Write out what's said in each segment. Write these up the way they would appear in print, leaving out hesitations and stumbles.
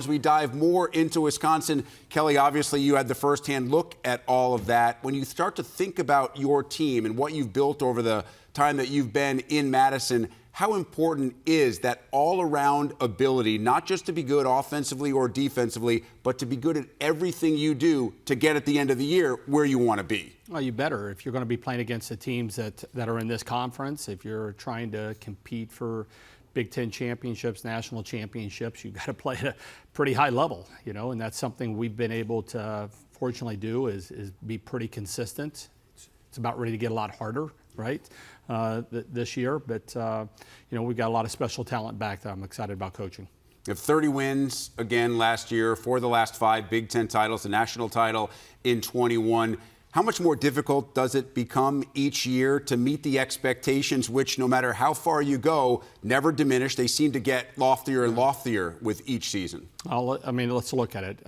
As we dive more into Wisconsin, Kelly, obviously you had the firsthand look at all of that. When you start to think about your team and what you've built over the time that you've been in Madison, how important is that all-around ability, not just to be good offensively or defensively, but to be good at everything you do to get at the end of the year where you want to be? Well, you better. If you're going to be playing against the teams that are in this conference, if you're trying to compete for Big Ten championships, national championships, you've got to play at a pretty high level, and that's something we've been able to fortunately do is be pretty consistent. It's about ready to get a lot harder, right, this year, but we've got a lot of special talent back that I'm excited about coaching. You have 30 wins again last year, 4 of the last 5 Big Ten titles, the national title in 21. How much more difficult does it become each year to meet the expectations, which no matter how far you go, never diminish? They seem to get loftier and loftier with each season. Let's look at it.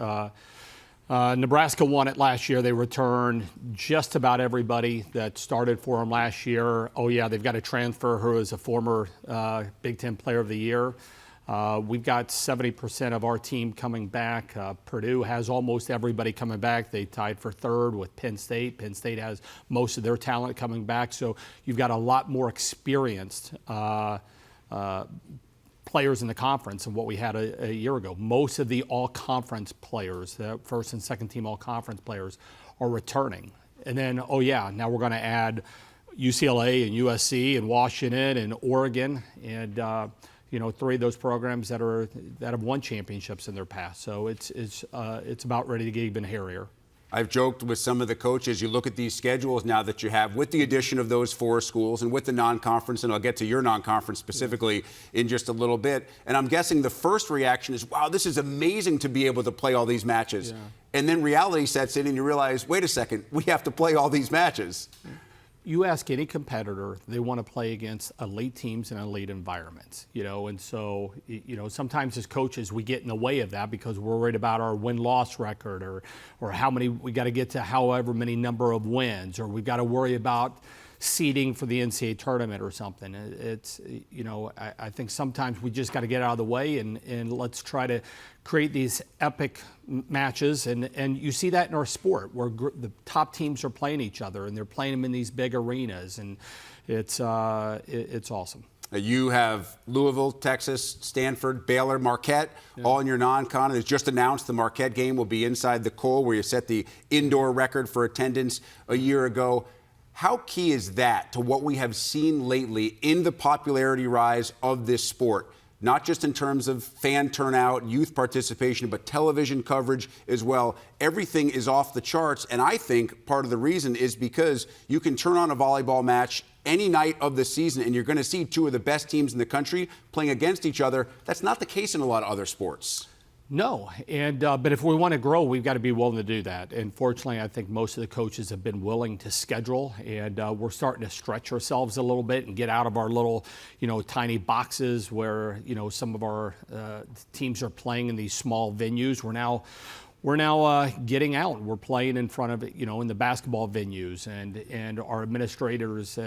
Nebraska won it last year. They returned just about everybody that started for them last year. Oh, yeah, they've got a transfer who is a former Big Ten Player of the Year. We've got 70% of our team coming back. Purdue has almost everybody coming back. They tied for third with Penn State. Penn State has most of their talent coming back. So you've got a lot more experienced players in the conference than what we had a year ago. Most of the all-conference players, the first and second team all-conference players, are returning. And then, now we're going to add UCLA and USC and Washington and Oregon and 3 of those programs that have won championships in their past. So it's about ready to get even hairier. I've joked with some of the coaches, you look at these schedules now that you have with the addition of those 4 schools and with the non-conference, and I'll get to your non-conference specifically in just a little bit. And I'm guessing the first reaction is, wow, this is amazing to be able to play all these matches. Yeah. And then reality sets in and you realize, wait a second, we have to play all these matches. You ask any competitor, they want to play against elite teams in elite environments, and so, sometimes as coaches, we get in the way of that because we're worried about our win-loss record or how many, we got to get to however many number of wins, or we've got to worry about seeding for the NCAA tournament or something. It's, I think sometimes we just got to get out of the way and let's try to create these epic matches. And you see that in our sport where the top teams are playing each other and they're playing them in these big arenas. And it's awesome. You have Louisville, Texas, Stanford, Baylor, Marquette, all in your non-con. It's just announced the Marquette game will be inside the Cole, where you set the indoor record for attendance a year ago. How key is that to what we have seen lately in the popularity rise of this sport? Not just in terms of fan turnout, youth participation, but television coverage as well. Everything is off the charts, and I think part of the reason is because you can turn on a volleyball match any night of the season, and you're going to see 2 of the best teams in the country playing against each other. That's not the case in a lot of other sports. No, but if we want to grow, we've got to be willing to do that. And fortunately, I think most of the coaches have been willing to schedule, and we're starting to stretch ourselves a little bit and get out of our little, tiny boxes where, some of our teams are playing in these small venues. We're now getting out. We're playing in front of it, in the basketball venues, and our administrators,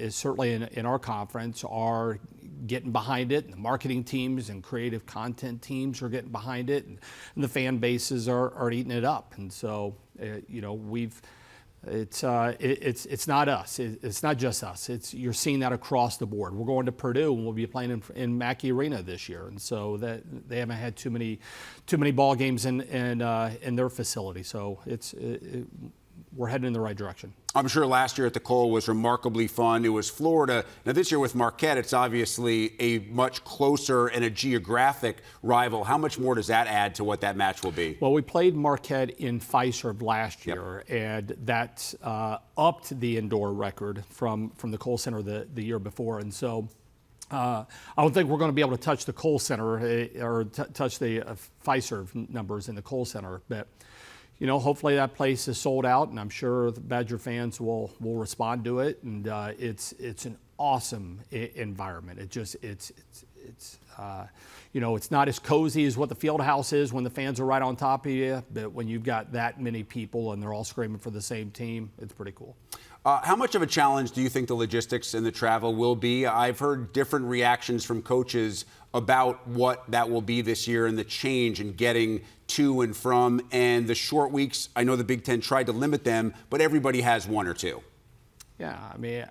certainly in our conference, are getting behind it. And the marketing teams and creative content teams are getting behind it, and the fan bases are eating it up. And so, it's not us. It's not just us. You're seeing that across the board. We're going to Purdue and we'll be playing in Mackey Arena this year, and so that they haven't had too many ball games in their facility. So we're heading in the right direction. I'm sure last year at the Cole was remarkably fun. It was Florida. Now this year with Marquette, it's obviously a much closer and a geographic rival. How much more does that add to what that match will be? Well, we played Marquette in Fiserv last year, and that upped the indoor record from the Cole Center the year before. And so I don't think we're going to be able to touch the Cole Center or touch the Fiserv numbers in the Cole Center, but hopefully that place is sold out, and I'm sure the Badger fans will respond to it. And it's an awesome environment. It's not as cozy as what the field house is when the fans are right on top of you, but when you've got that many people and they're all screaming for the same team, it's pretty cool. How much of a challenge do you think the logistics and the travel will be? I've heard different reactions from coaches about what that will be this year and the change in getting to and from, and the short weeks. I know the Big Ten tried to limit them, but everybody has one or two. Yeah, I mean,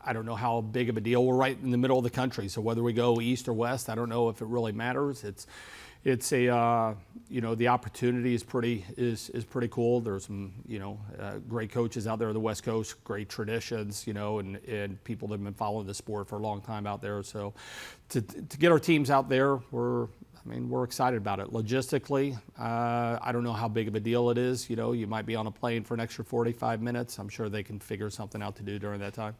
I don't know how big of a deal. We're right in the middle of the country, so whether we go east or west, I don't know if it really matters. It's a the opportunity is pretty cool. There's some great coaches out there on the West Coast, great traditions, and people that have been following the sport for a long time out there. So to get our teams out there, we're excited about it. Logistically, I don't know how big of a deal it is. You might be on a plane for an extra 45 minutes. I'm sure they can figure something out to do during that time.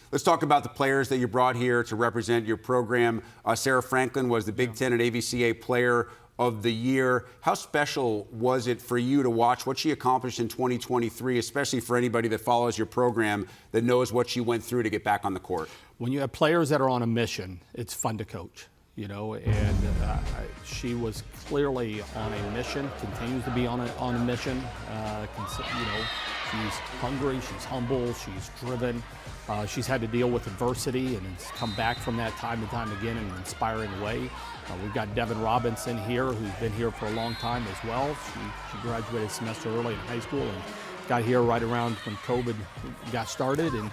Let's talk about the players that you brought here to represent your program. Sarah Franklin was the Big Ten and AVCA Player of the Year. How special was it for you to watch what she accomplished in 2023, especially for anybody that follows your program that knows what she went through to get back on the court? When you have players that are on a mission, it's fun to coach. And she was clearly on a mission, continues to be on a mission. She's hungry, she's humble, she's driven. She's had to deal with adversity and has come back from that time and time again in an inspiring way. We've got Devyn Robinson here, who's been here for a long time as well. She graduated a semester early in high school and got here right around when COVID got started. And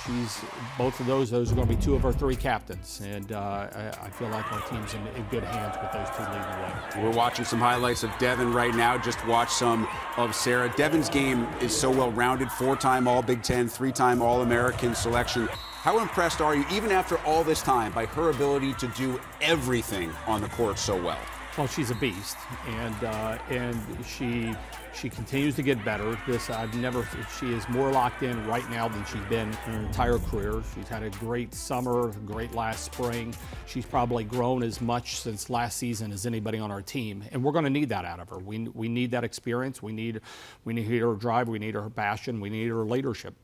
she's both of those are going to be two of our three captains, and I feel like our team's in good hands with those two leading the way. We're watching some highlights of Devyn right now. Just watch some of Sarah. Devyn's game is so well-rounded, 4-time All-Big Ten, 3-time All-American selection. How impressed are you, even after all this time, by her ability to do everything on the court so well? Well, she's a beast, and she continues to get better. She is more locked in right now than she's been in her entire career. She's had a great summer, great last spring. She's probably grown as much since last season as anybody on our team, and we're going to need that out of her. We need that experience. We need her drive. We need her passion. We need her leadership.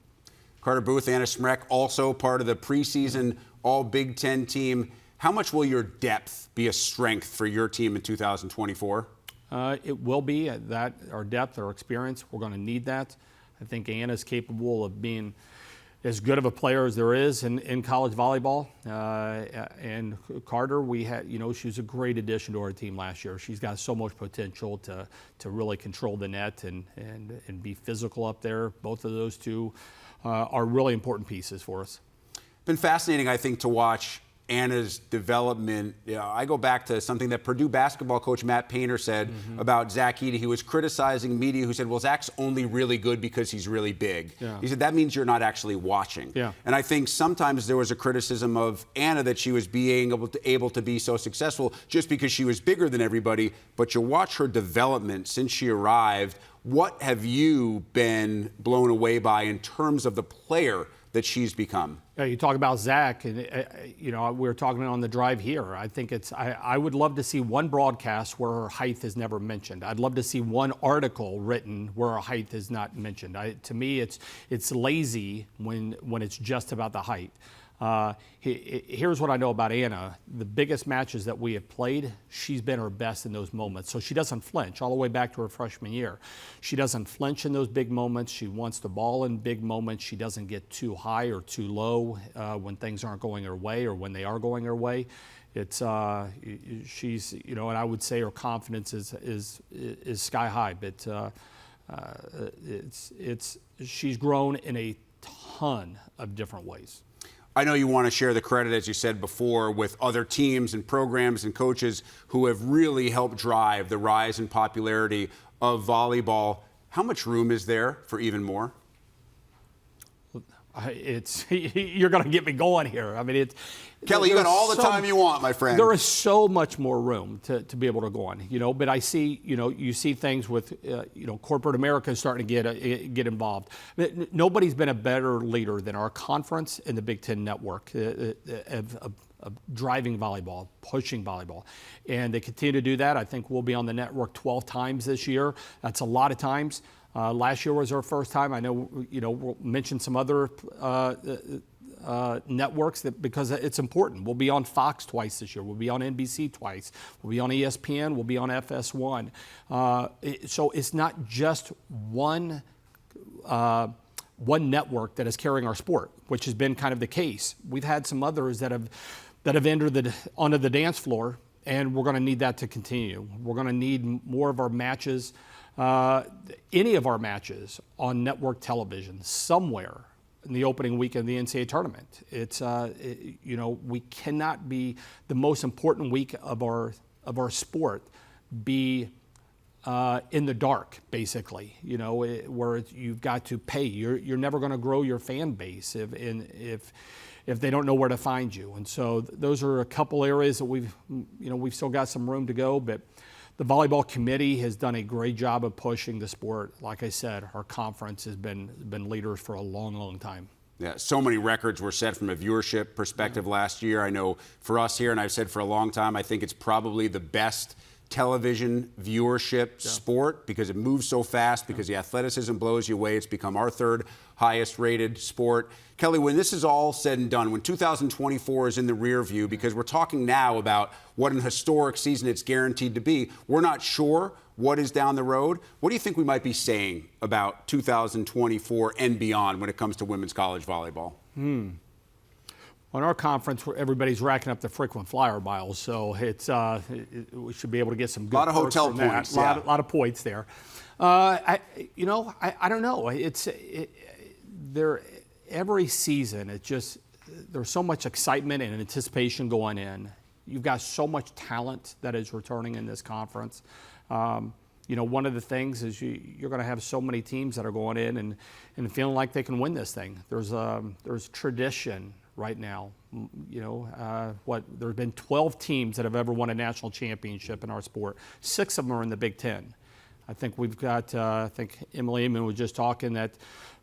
Carter Booth, Anna Smrek, also part of the preseason All-Big Ten team. How much will your depth be a strength for your team in 2024? It will be that our depth, our experience. We're going to need that. I think Anna's capable of being as good of a player as there is in college volleyball. And Carter, she was a great addition to our team last year. She's got so much potential to really control the net and be physical up there. Both of those two are really important pieces for us. Been fascinating, I think, to watch Anna's development. I go back to something that Purdue basketball coach Matt Painter said about Zach Edey. He was criticizing media who said, well, Zach's only really good because he's really big. Yeah. He said, that means you're not actually watching. Yeah. And I think sometimes there was a criticism of Anna that she was being able to be so successful just because she was bigger than everybody. But you watch her development since she arrived. What have you been blown away by in terms of the player that she's become? You talk about Zach, and we were talking on the drive here. I think I would love to see one broadcast where her height is never mentioned. I'd love to see one article written where her height is not mentioned. To me, it's lazy when it's just about the height. Here's what I know about Anna. The biggest matches that we have played, she's been her best in those moments. So she doesn't flinch all the way back to her freshman year. She doesn't flinch in those big moments. She wants the ball in big moments. She doesn't get too high or too low when things aren't going her way or when they are going her way. She's and I would say her confidence is sky high. But she's grown in a ton of different ways. I know you want to share the credit, as you said before, with other teams and programs and coaches who have really helped drive the rise in popularity of volleyball. How much room is there for even more? You're going to get me going here. I mean, Kelly, you got all the time you want, my friend. There is so much more room to be able to go on, but I see, you see things with, corporate America starting to get involved. Nobody's been a better leader than our conference and the Big Ten Network of driving volleyball, pushing volleyball. And they continue to do that. I think we'll be on the network 12 times this year. That's a lot of times. Last year was our first time. I know, we'll mention some other networks because it's important. We'll be on Fox twice this year. We'll be on NBC twice. We'll be on ESPN. We'll be on FS1. So it's not just one network that is carrying our sport, which has been kind of the case. We've had some others that have that have entered onto the dance floor, and we're going to need that to continue. We're going to need more of our matches, any of our matches, on network television somewhere in the opening week of the NCAA tournament. We cannot be the most important week of our sport be in the dark, basically. Where you've got to pay. You're never going to grow your fan base if they don't know where to find you. And so those are a couple areas that we've still got some room to go, but the volleyball committee has done a great job of pushing the sport. Like I said, our conference has been leaders for a long, long time. Yeah, so many records were set from a viewership perspective last year. I know for us here, and I've said for a long time, I think it's probably the best television viewership sport because it moves so fast, because the athleticism blows you away. It's become our third highest rated sport. Kelly, when this is all said and done, when 2024 is in the rear view, because we're talking now about what an historic season it's guaranteed to be, we're not sure what is down the road. What do you think we might be saying about 2024 and beyond when it comes to women's college volleyball? On our conference, everybody's racking up the frequent flyer miles, so we should be able to get some good. A lot of hotel points. A lot of points there. I don't know. Every season, there's so much excitement and anticipation going in. You've got so much talent that is returning in this conference. One of the things is you're going to have so many teams that are going in and feeling like they can win this thing. There's tradition right now. There have been 12 teams that have ever won a national championship in our sport. 6 of them are in the Big Ten. I think we've got, I think Emily Amon was just talking that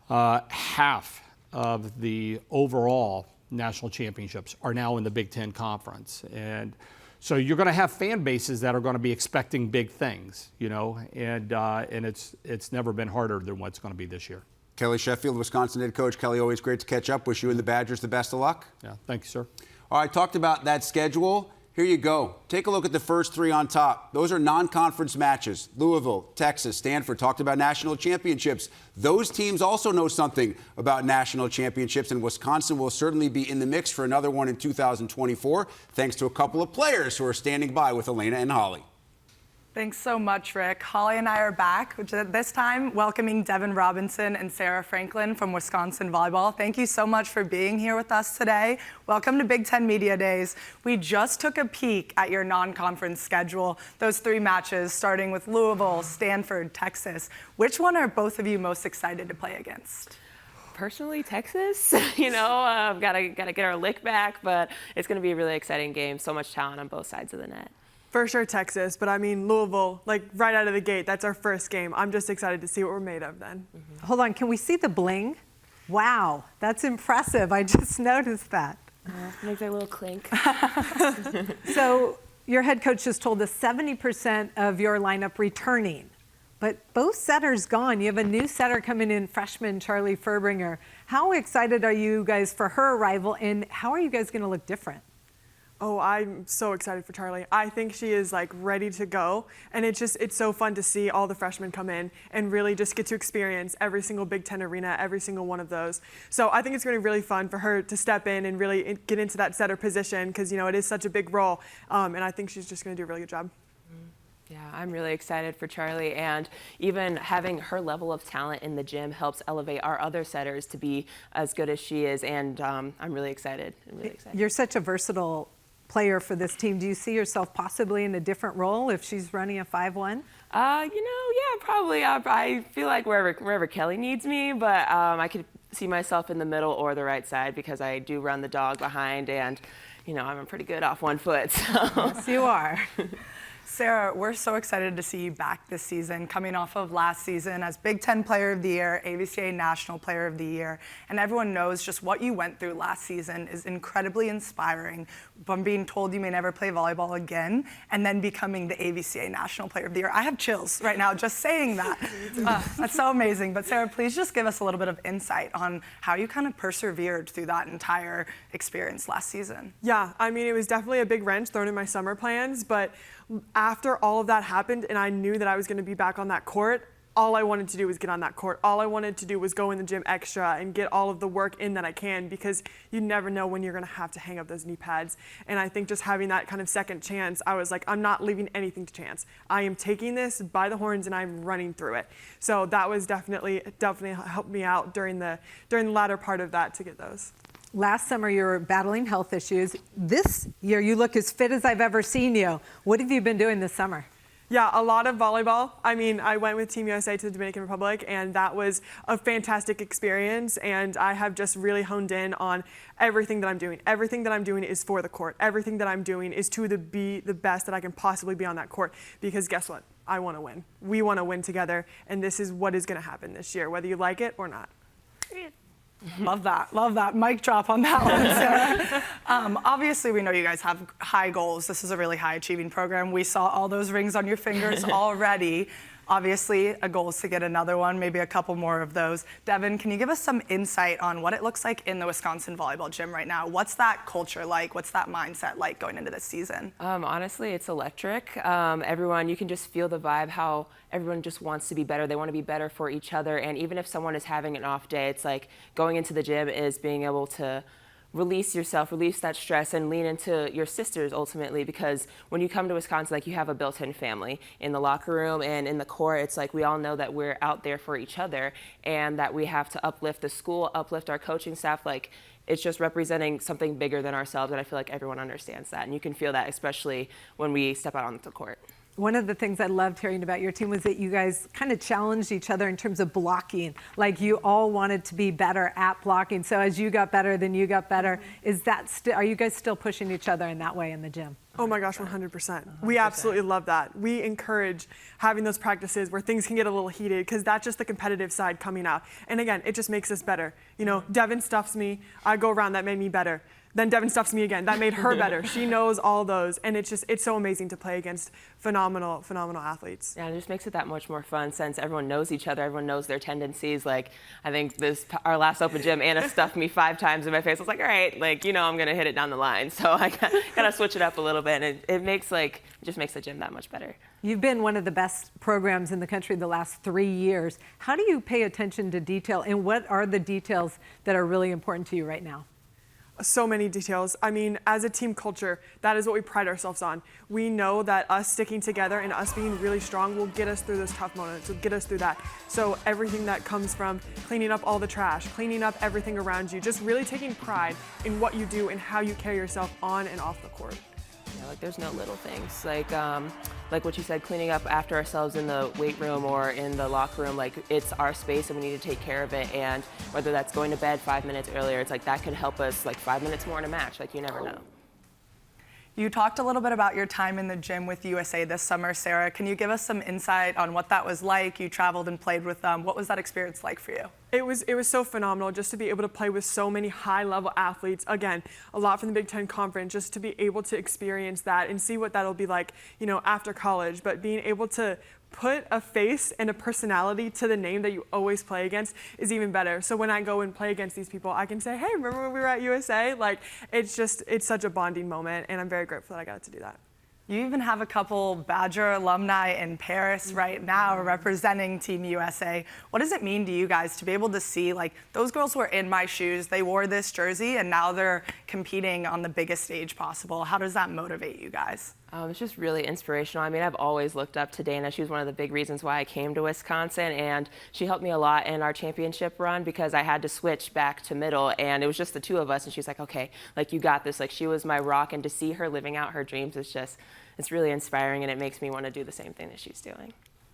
half of the overall national championships are now in the Big Ten Conference. And so you're going to have fan bases that are going to be expecting big things, and it's never been harder than what's going to be this year. Kelly Sheffield, Wisconsin head coach. Kelly, always great to catch up. Wish you and the Badgers the best of luck. Yeah, thank you, sir. All right, talked about that schedule. Here you go. Take a look at the first 3 on top. Those are non-conference matches. Louisville, Texas, Stanford. Talked about national championships. Those teams also know something about national championships, and Wisconsin will certainly be in the mix for another one in 2024, thanks to a couple of players who are standing by with Elena and Holly. Thanks so much, Rick. Holly and I are back, this time welcoming Devyn Robinson and Sarah Franklin from Wisconsin Volleyball. Thank you so much for being here with us today. Welcome to Big Ten Media Days. We just took a peek at your non-conference schedule, those 3 matches, starting with Louisville, Stanford, Texas. Which one are both of you most excited to play against? Personally, Texas. I've got to get our lick back, but it's going to be a really exciting game. So much talent on both sides of the net. For sure Texas, but I mean Louisville, right out of the gate, that's our first game. I'm just excited to see what we're made of then. Mm-hmm. Hold on, can we see the bling? Wow, that's impressive. I just noticed that. Makes a little clink. So your head coach just told us 70% of your lineup returning, but both setters gone. You have a new setter coming in, freshman Charlie Furbringer. How excited are you guys for her arrival, and how are you guys going to look different? Oh, I'm so excited for Charlie. I think she is ready to go. And it's so fun to see all the freshmen come in and really just get to experience every single Big Ten arena, every single one of those. So I think it's going to be really fun for her to step in and really get into that setter position because, it is such a big role. And I think she's just going to do a really good job. Yeah, I'm really excited for Charlie, and even having her level of talent in the gym helps elevate our other setters to be as good as she is, and I'm really excited. You're such a versatile player for this team. Do you see yourself possibly in a different role if she's running a 5-1? Yeah, probably. I feel like wherever Kelly needs me, but I could see myself in the middle or the right side because I do run the dog behind, and I'm pretty good off one foot. So. Yes, you are. Sarah, we're so excited to see you back this season, coming off of last season as Big Ten Player of the Year, AVCA National Player of the Year, and everyone knows just what you went through last season is incredibly inspiring, from being told you may never play volleyball again, and then becoming the AVCA National Player of the Year. I have chills right now just saying that. That's so amazing. But Sarah, please just give us a little bit of insight on how you kind of persevered through that entire experience last season. Yeah, it was definitely a big wrench thrown in my summer plans, but after all of that happened and I knew that I was going to be back on that court, all I wanted to do was get on that court. All I wanted to do was go in the gym extra and get all of the work in that I can, because you never know when you're going to have to hang up those knee pads. And I think just having that kind of second chance, I was like, I'm not leaving anything to chance. I am taking this by the horns and I'm running through it. So that was definitely helped me out during the latter part of that to get those. Last summer, you were battling health issues. This year, you look as fit as I've ever seen you. What have you been doing this summer? Yeah, a lot of volleyball. I mean, I went with Team USA to the Dominican Republic, and that was a fantastic experience. And I have just really honed in on everything that I'm doing. Everything that I'm doing is for the court. Everything that I'm doing is to be the best that I can possibly be on that court. Because guess what? I want to win. We want to win together, and this is what is going to happen this year, whether you like it or not. Love that. Mic drop on that one, Sarah. Obviously, we know you guys have high goals. This is a really high achieving program. We saw all those rings on your fingers already. Obviously, a goal is to get another one, maybe a couple more of those. Devyn, can you give us some insight on what it looks like in the Wisconsin volleyball gym right now? What's that culture like? What's that mindset like going into this season? Honestly, it's electric. Everyone, you can just feel the vibe, how everyone just wants to be better. They want to be better for each other. And even if someone is having an off day, it's like going into the gym is being able to release yourself, release that stress, and lean into your sisters ultimately, because when you come to Wisconsin, like, you have a built-in family in the locker room and in the court. It's like we all know that we're out there for each other and that we have to uplift the school, uplift our coaching staff. Like, it's just representing something bigger than ourselves, and I feel like everyone understands that, and you can feel that especially when we step out on the court. One of the things I loved hearing about your team was that you guys kind of challenged each other in terms of blocking. Like, you all wanted to be better at blocking. So as you got better, then you got better. Is that are you guys still pushing each other in that way in the gym? Oh my gosh, 100%. We absolutely love that. We encourage having those practices where things can get a little heated, because that's just the competitive side coming out. And again, it just makes us better. You know, Devyn stuffs me, I go around, that made me better. Then Devyn stuffs me again, that made her better. She knows all those, and it's so amazing to play against phenomenal athletes. Yeah, it just makes it that much more fun since everyone knows each other, everyone knows their tendencies. Like, I think our last open gym, Anna stuffed me 5 times in my face. I was like, all right, like, you know, I'm gonna hit it down the line. So I gotta switch it up a little bit, and it just makes the gym that much better. You've been one of the best programs in the country the last 3 years. How do you pay attention to detail, and what are the details that are really important to you right now? So many details. I mean, as a team culture, that is what we pride ourselves on. We know that us sticking together and us being really strong will get us through those tough moments, will get us through that. So everything that comes from cleaning up all the trash, cleaning up everything around you, just really taking pride in what you do and how you carry yourself on and off the court. Yeah, like, there's no little things. Like what you said, cleaning up after ourselves in the weight room or in the locker room, like, it's our space and we need to take care of it. And whether that's going to bed 5 minutes earlier, it's like that could help us like 5 minutes more in a match. Like, you never know. You talked a little bit about your time in the gym with USA this summer, Sarah. Can you give us some insight on what that was like? You traveled and played with them. What was that experience like for you? It was so phenomenal just to be able to play with so many high-level athletes. Again, a lot from the Big Ten Conference, just to be able to experience that and see what that'll be like, you know, after college. But being able to put a face and a personality to the name that you always play against is even better. So when I go and play against these people, I can say, hey, remember when we were at USA? Like, it's such a bonding moment, and I'm very grateful that I got to do that. You even have a couple Badger alumni in Paris right now representing Team USA. What does it mean to you guys to be able to see, like, those girls were in my shoes, they wore this jersey, and now they're competing on the biggest stage possible? How does that motivate you guys? It's just really inspirational. I mean, I've always looked up to Dana. She was one of the big reasons why I came to Wisconsin, and she helped me a lot in our championship run because I had to switch back to middle, and it was just the two of us, and she's like, okay, like, you got this. Like, she was my rock, and to see her living out her dreams is just, it's really inspiring, and it makes me want to do the same thing that she's doing.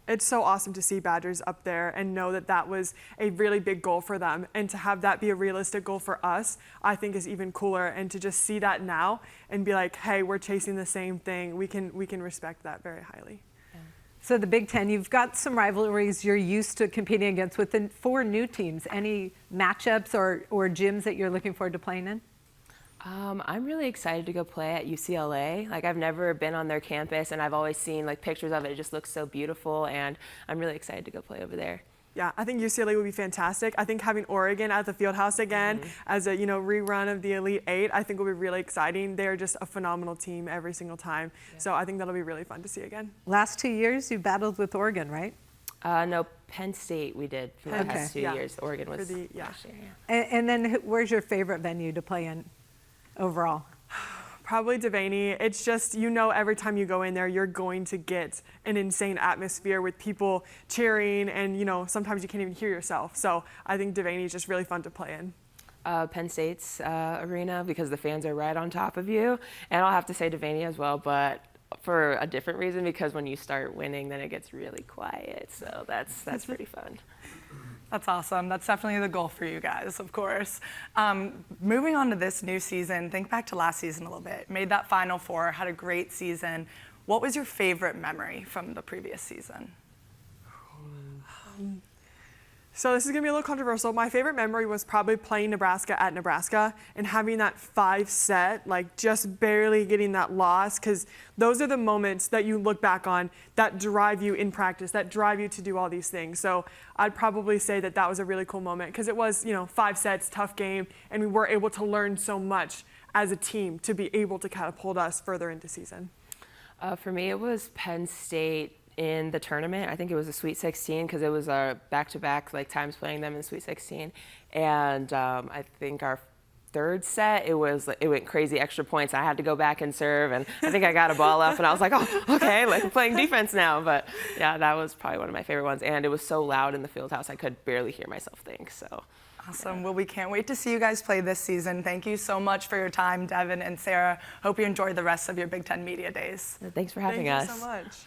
It's so awesome to see Badgers up there and know that that was a really big goal for them, and to have that be a realistic goal for us, I think is even cooler. And to just see that now and be like, hey, we're chasing the same thing, we can respect that very highly. Yeah. So the Big Ten, you've got some rivalries you're used to competing against with the 4 new teams. Any matchups or gyms that you're looking forward to playing in? I'm really excited to go play at UCLA. Like, I've never been on their campus, and I've always seen like pictures of it. It just looks so beautiful, and I'm really excited to go play over there. Yeah, I think UCLA would be fantastic. I think having Oregon at the Fieldhouse again as a rerun of the Elite Eight, I think will be really exciting. They're just a phenomenal team every single time. Yeah. So I think that'll be really fun to see again. Last 2 years, you battled with Oregon, right? No, Penn State we did for the Okay. past 2 Yeah. years. Oregon was the- yeah. last year. Yeah. And then where's your favorite venue to play in overall? Probably Devany. It's just, you know, every time you go in there, you're going to get an insane atmosphere with people cheering, and, you know, sometimes you can't even hear yourself. So I think Devany is just really fun to play in. Penn State's arena, because the fans are right on top of you. And I'll have to say Devany as well, but for a different reason, because when you start winning, then it gets really quiet. So that's pretty fun. That's awesome. That's definitely the goal for you guys, of course. Moving on to this new season, think back to last season a little bit. Made that Final Four, had a great season. What was your favorite memory from the previous season? So this is gonna be a little controversial. My favorite memory was probably playing Nebraska at Nebraska and having that 5-set, like just barely getting that loss, because those are the moments that you look back on that drive you in practice, that drive you to do all these things. So I'd probably say that that was a really cool moment, because it was, you know, 5 sets, tough game, and we were able to learn so much as a team to be able to catapult us further into season. For me, it was Penn State in the tournament. I think it was a Sweet 16, because it was our back-to-back like times playing them in Sweet 16, and I think our third set it went crazy extra points. I had to go back and serve, and I think I got a ball up, and I was like, oh, okay, like I'm playing defense now. But yeah, that was probably one of my favorite ones, and it was so loud in the field house I could barely hear myself think. So. Awesome. Well, we can't wait to see you guys play this season. Thank you so much for your time, Devyn and Sarah. Hope you enjoy the rest of your Big Ten Media Days. Thanks for having us. Thank you so much.